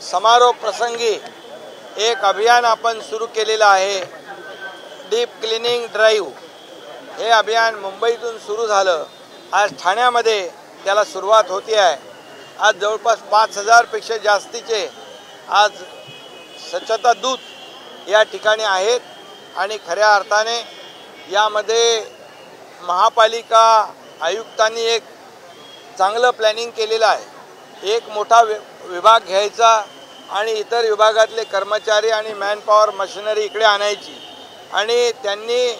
समारोप प्रसंगी एक अभियान आपण सुरू केलेलं आहे, डीप क्लिनिंग ड्राईव्ह। हे अभियान मुंबईतून सुरू झालं, आज ठाण्यामध्ये त्याला सुरुवात होते आहे। आज जवळपास 5000 पेक्षा जास्तीचे आज स्वच्छता दूत या ठिकाणी आहेत आणि खऱ्या अर्थाने यामध्ये महापालिका आयुक्तांनी एक चांगलं प्लॅनिंग केलेलं आहे। एक मोठा विभाग घ्यायचा आणि इतर विभागातले कर्मचारी आणि मॅनपॉवर मशिनरी इकडे आणायची आणि त्यांनी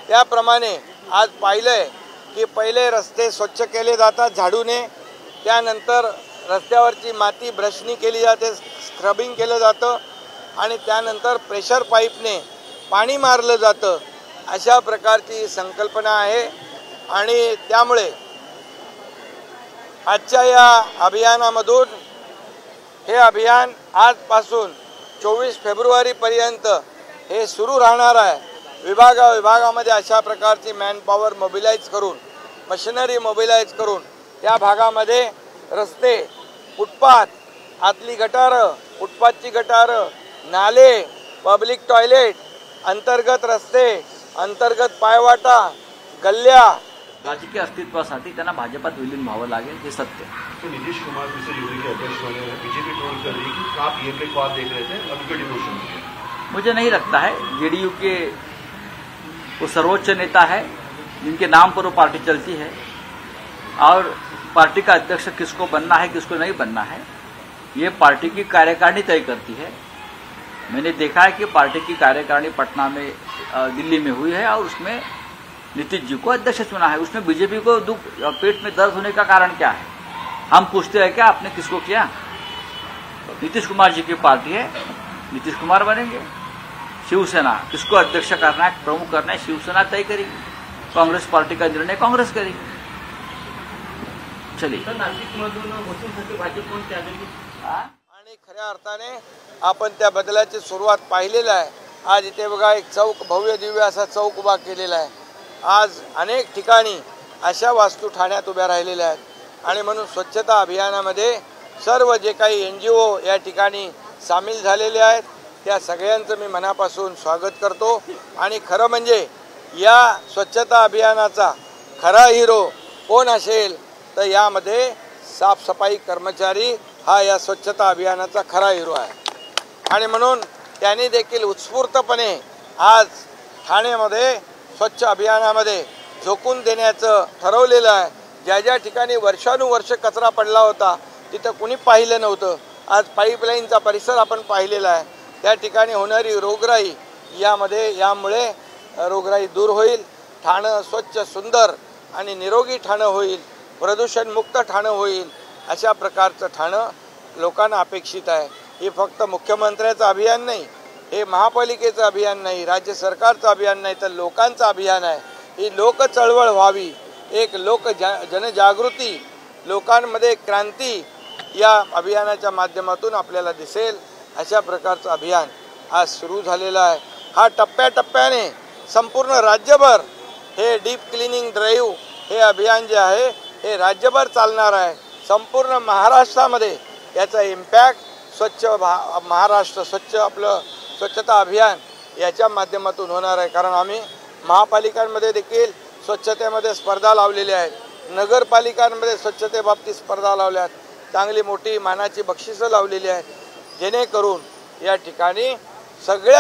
त्याप्रमाणे आज पाहिलंय की पहिले रस्ते स्वच्छ केले जातात झाडूने, त्यानंतर रस्त्यावरची माती ब्रशनी केली जाते, स्क्रबिंग केलं जातं आणि त्यानंतर प्रेशर पाईपने पाणी मारलं जातं। अशा प्रकारची संकल्पना आहे आणि त्यामुळे आजच्या या अभियानामधून हे अभियान आजपासून 24 फेब्रुवारीपर्यंत हे सुरू राहणार आहे। विभागामध्ये अशा प्रकारची मॅनपॉवर मोबिलाइज करून, मशिनरी मोबिलाइज करून त्या भागामध्ये रस्ते, फुटपाथ, आतली गटारं, फुटपाथची गटारं, नाले, पब्लिक टॉयलेट, अंतर्गत रस्ते, अंतर्गत पायवाटा, गल्ल्या राजकीय अस्तित्वासाठी त्यांना भाजपात विलीन व्हावं लागेल, हे सत्य। तो नीतीश कुमार जिसे यूपी के अध्यक्ष बने हैं, बीजेपी ट्रोल कर रही है कि आप ये पे ख्वाब देख रहे थे, अभी का डिमोशन हो गया। मुझे नहीं लगता है, जेडीयू के वो सर्वोच्च नेता है जिनके नाम पर वो पार्टी चलती है और पार्टी का अध्यक्ष किसको बनना है किसको नहीं बनना है ये पार्टी की कार्यकारिणी तय करती है। मैंने देखा है कि पार्टी की कार्यकारिणी पटना में, दिल्ली में हुई है और उसमें नीतीश जी को अध्यक्ष चुना है। उसमें बीजेपी को दुख, पेट में दर्द होने का कारण क्या है? हम पूछते हैं क्या आपने किसको किया? नीतीश कुमार जी की पार्टी है, नीतीश कुमार बनेंगे। शिवसेना किसको अध्यक्ष करना है, प्रमुख करना है, शिवसेना तय करेगी। कांग्रेस पार्टी का निर्णय कांग्रेस करेगी। चलिए, नाशिकमधून वसूलसाठी भाजप कोण त्यागी आणि खऱ्या अर्थाने आपण त्या बदलाची सुरुवात पाहिलेली आहे। आज इथे बघा एक चौक, भव्य दिव्य असा चौक उभा केलेला आहे। आज अनेक ठिकाणी अशा वास्तू ठाण्यात उभ्या राहिलेल्या आहेत आणि म्हणून स्वच्छता अभियानामध्ये सर्व जे काही NGO या ठिकाणी सामील झालेले आहेत त्या सगळ्यांचं मी मनापासून स्वागत करतो। आणि खरं म्हणजे या स्वच्छता अभियानाचा खरा हिरो कोण असेल तर यामध्ये साफसफाई कर्मचारी हा या स्वच्छता अभियानाचा खरा हिरो आहे आणि म्हणून त्यांनी देखील उत्स्फूर्तपणे आज ठाण्यामध्ये स्वच्छ अभियानामध्ये झोकून देण्याचं ठरवलेलं आहे। ज्या ठिकाणी वर्षानुवर्ष कचरा पडला होता तिथं कुणी पाहिलं नव्हतं, आज पाईपलाईनचा परिसर आपण पाहिलेला आहे। त्या ठिकाणी होणारी रोगराई यामुळे रोगराई दूर होईल, ठाणं स्वच्छ, सुंदर आणि निरोगी ठाणं होईल, प्रदूषणमुक्त ठाणं होईल। अशा प्रकारचं ठाणं लोकांना अपेक्षित आहे। हे फक्त मुख्यमंत्र्याचं अभियान नाही, हे महापालिकेचं अभियान नाही, राज्य सरकारचं अभियान नाही, तर लोकांचं अभियान आहे। ही लोक चळवळ व्हावी, एक जनजागृती, लोकांमध्ये क्रांती या अभियानाच्या माध्यमातून आपल्याला दिसेल। अशा प्रकारचं अभियान आज सुरू झालेलं आहे। हा टप्प्याटप्प्याने संपूर्ण राज्यभर हे डीप क्लिनिंग ड्राईव्ह हे अभियान जे आहे हे राज्यभर चालणार आहे। संपूर्ण महाराष्ट्रामध्ये याचा इम्पॅक्ट स्वच्छ महाराष्ट्र, स्वच्छता अभियान याच्या माध्यमातून होणार आहे। कारण आम्ही महापालिकांमध्ये देखील स्वच्छतेमध्ये स्पर्धा लावलेल्या आहेत, नगरपालिकांमध्ये स्वच्छतेबाबतीत स्पर्धा लावल्या आहेत, चांगली मोठी मानाची बक्षिसं लावलेली आहेत, जेणेकरून या ठिकाणी सगळ्या